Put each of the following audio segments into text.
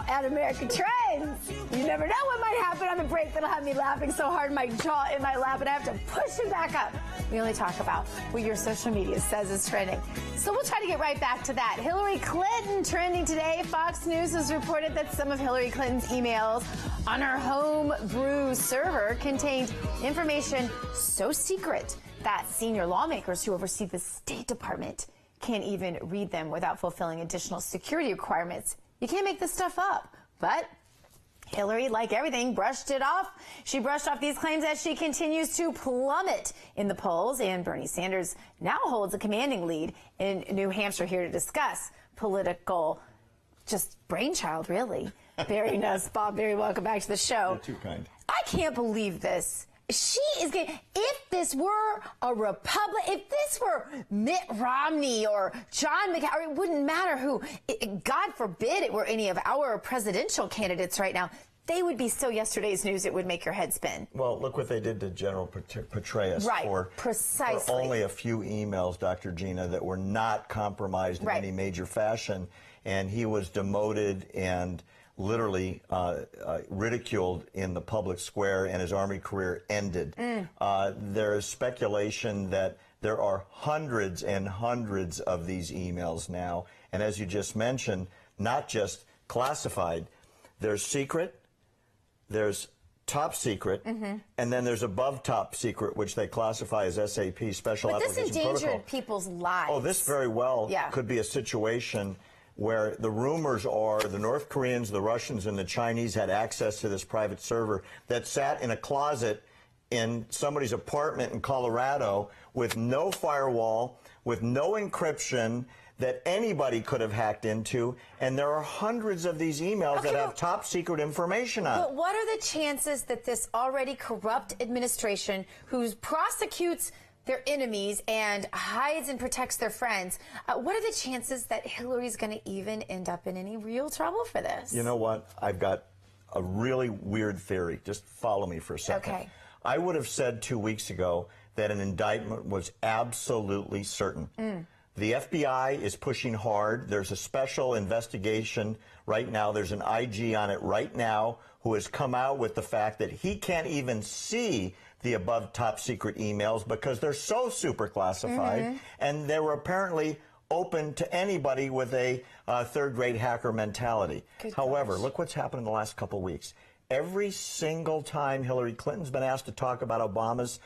at American Trends. You never know what might happen on the break that'll have me laughing so hard my jaw in my lap and I have to push it back up. We only talk about what your social media says is trending. So we'll try to get right back to that. Hillary Clinton trending today. Fox News has reported that some of Hillary Clinton's emails on her homebrew server contained information so secret that senior lawmakers who oversee the State Department can't even read them without fulfilling additional security requirements. You can't make this stuff up. But Hillary, like everything, brushed it off. She brushed off these claims as she continues to plummet in the polls. And Bernie Sanders now holds a commanding lead in New Hampshire. Here to discuss political, just brainchild, really. Barry Nussbaum, Barry, welcome back to the show. You're too kind. I can't believe this. She is getting, if this were a Republic, if this were Mitt Romney or John McCain, it wouldn't matter who, God forbid it were any of our presidential candidates right now, they would be so yesterday's news it would make your head spin. Well, look what they did to General Petraeus precisely. for only a few emails, Dr. Gina, that were not compromised in any major fashion, and he was demoted and literally ridiculed in the public square, and his Army career ended. There is speculation that there are hundreds and hundreds of these emails now, and as you just mentioned, not just classified. There's secret, there's top secret, and then there's above top secret, which they classify as SAP, Special Application Protocol. But this endangered people's lives. Oh, this very well could be a situation where the rumors are the North Koreans, the Russians, and the Chinese had access to this private server that sat in a closet in somebody's apartment in Colorado with no firewall, with no encryption that anybody could have hacked into, and there are hundreds of these emails that have top secret information on it. But what are the chances that this already corrupt administration, who prosecutes their enemies and hides and protects their friends, what are the chances that Hillary's going to even end up in any real trouble for this? You know what? I've got a really weird theory. Just follow me for a second. Okay. I would have said 2 weeks ago that an indictment was absolutely certain. The FBI is pushing hard. There's a special investigation right now. There's an IG on it right now who has come out with the fact that he can't even see the above top secret emails because they're so super classified, and they were apparently open to anybody with a third-rate hacker mentality. However, look what's happened in the last couple of weeks. Every single time Hillary Clinton's been asked to talk about Obama's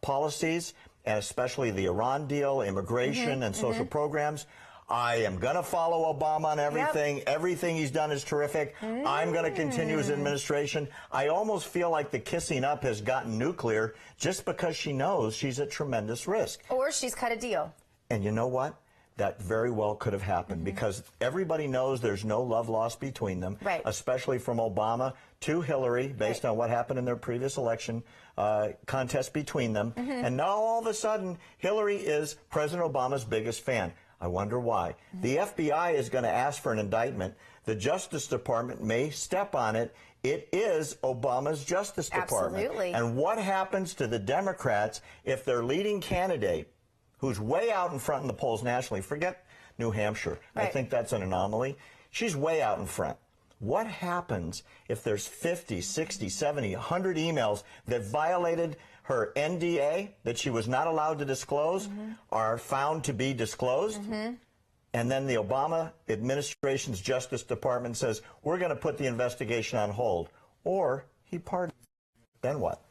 policies, and especially the Iran deal, immigration, and social programs, I am going to follow Obama on everything. Everything he's done is terrific. I'm going to continue his administration. I almost feel like the kissing up has gotten nuclear just because she knows she's at tremendous risk. Or she's cut a deal. And you know what? That very well could have happened because everybody knows there's no love lost between them, especially from Obama to Hillary, based on what happened in their previous election contest between them. And now all of a sudden, Hillary is President Obama's biggest fan. I wonder why. The FBI is going to ask for an indictment. The Justice Department may step on it. It is Obama's Justice Department. Absolutely. And what happens to the Democrats if their leading candidate, who's way out in front in the polls nationally, forget New Hampshire, I think that's an anomaly, she's way out in front. What happens if there's 50, 60, 70, 100 emails that violated her NDA that she was not allowed to disclose are found to be disclosed? And then the Obama administration's Justice Department says, we're going to put the investigation on hold. Or he pardons. Then what?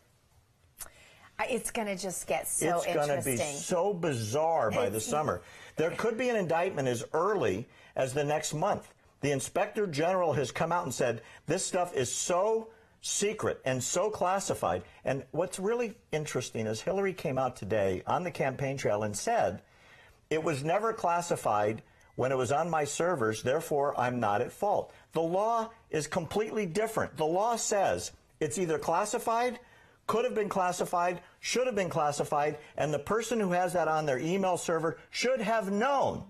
It's going to just get so interesting. It's going to be so bizarre by the summer. There could be an indictment as early as the next month. The Inspector General has come out and said this stuff is so secret and so classified. And what's really interesting is Hillary came out today on the campaign trail and said it was never classified when it was on my servers, therefore I'm not at fault. The law is completely different. The law says it's either classified, could have been classified, should have been classified, and the person who has that on their email server should have known.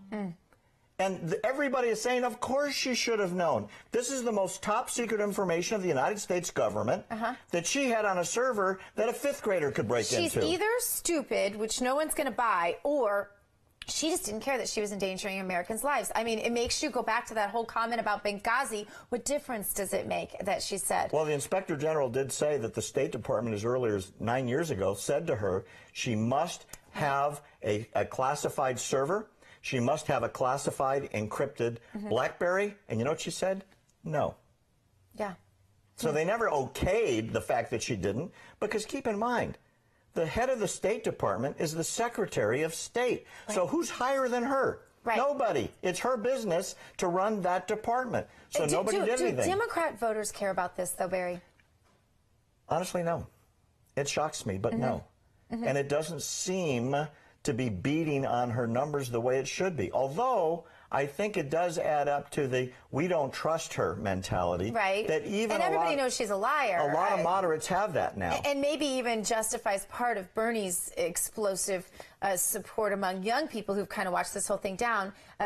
And everybody is saying, of course she should have known. This is the most top secret information of the United States government that she had on a server that a fifth grader could break into. She's either stupid, which no one's going to buy, or She just didn't care that she was endangering Americans' lives. I mean, it makes you go back to that whole comment about Benghazi. What difference does it make that she said? Well, the Inspector General did say that the State Department, as early as 9 years ago, said to her she must have a classified server. She must have a classified, encrypted BlackBerry. And you know what she said? No. Yeah. So they never okayed the fact that she didn't, because keep in mind, the head of the State Department is the Secretary of State. Right. So who's higher than her? Right. Nobody. It's her business to run that department. So nobody did anything. Do Democrat voters care about this, though, Barry? Honestly, no. It shocks me, but no. And it doesn't seem to be beating on her numbers the way it should be. Although I think it does add up to the "we don't trust her" mentality. Right. That even and everybody knows she's a liar. A lot of moderates have that now. And maybe even justifies part of Bernie's explosive support among young people who've kind of watched this whole thing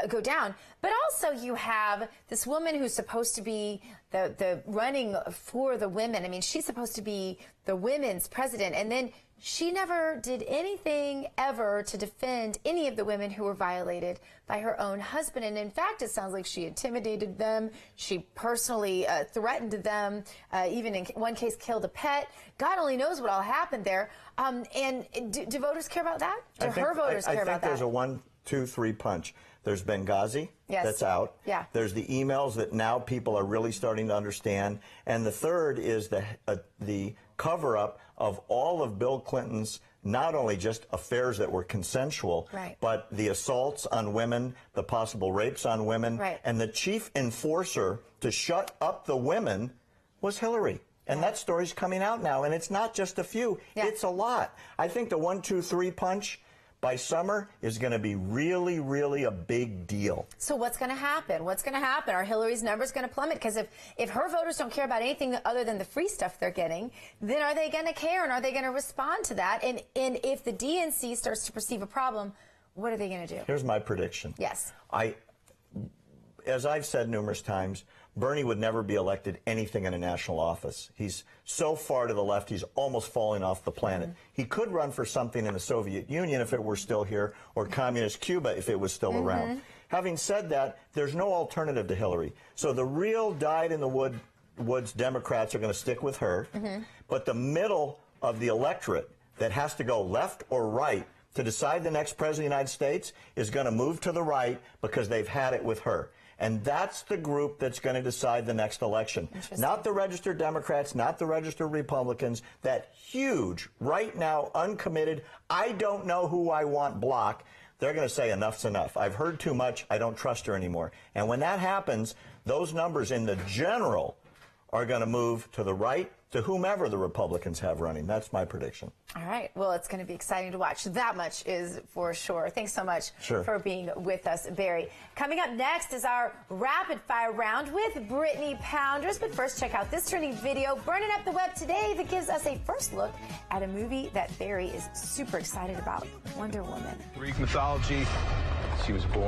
go down. But also you have this woman who's supposed to be the running for the women. I mean, she's supposed to be the women's president. And then she never did anything ever to defend any of the women who were violated by her own husband. And in fact, it sounds like she intimidated them. She personally threatened them, even in one case killed a pet. God only knows what all happened there. And do voters care about that? Do her voters care about that? I think there's a 1, 2, 3 punch. There's Benghazi, that's out. Yeah. There's the emails that now people are really starting to understand. And the third is the cover-up of all of Bill Clinton's not only just affairs that were consensual, but the assaults on women, the possible rapes on women. And the chief enforcer to shut up the women was Hillary. And that story's coming out now. And it's not just a few. It's a lot. I think the 1, 2, 3 punch by summer is going to be really, really a big deal. So what's going to happen? What's going to happen? Are Hillary's numbers going to plummet? Because if her voters don't care about anything other than the free stuff they're getting, then are they going to care, and are they going to respond to that? And if the DNC starts to perceive a problem, what are they going to do? Here's my prediction. Yes. As I've said numerous times, Bernie would never be elected anything in a national office. He's so far to the left, he's almost falling off the planet. He could run for something in the Soviet Union if it were still here, or communist Cuba if it was still around. Having said that, there's no alternative to Hillary. So the real dyed-in-the-woods Democrats are going to stick with her, but the middle of the electorate that has to go left or right to decide the next president of the United States is going to move to the right because they've had it with her. And that's the group that's going to decide the next election. Not the registered Democrats, not the registered Republicans, that huge, right now, uncommitted, I don't know who I want block. They're going to say enough's enough. I've heard too much. I don't trust her anymore. And when that happens, those numbers in the general are going to move to the right, to whomever the Republicans have running. That's my prediction. All right. Well, it's going to be exciting to watch. That much is for sure. Thanks so much for being with us, Barry. Coming up next is our rapid fire round with Brittany Pounders. But first, check out this trending video burning up the web today that gives us a first look at a movie that Barry is super excited about, Wonder Woman. Greek mythology, she was born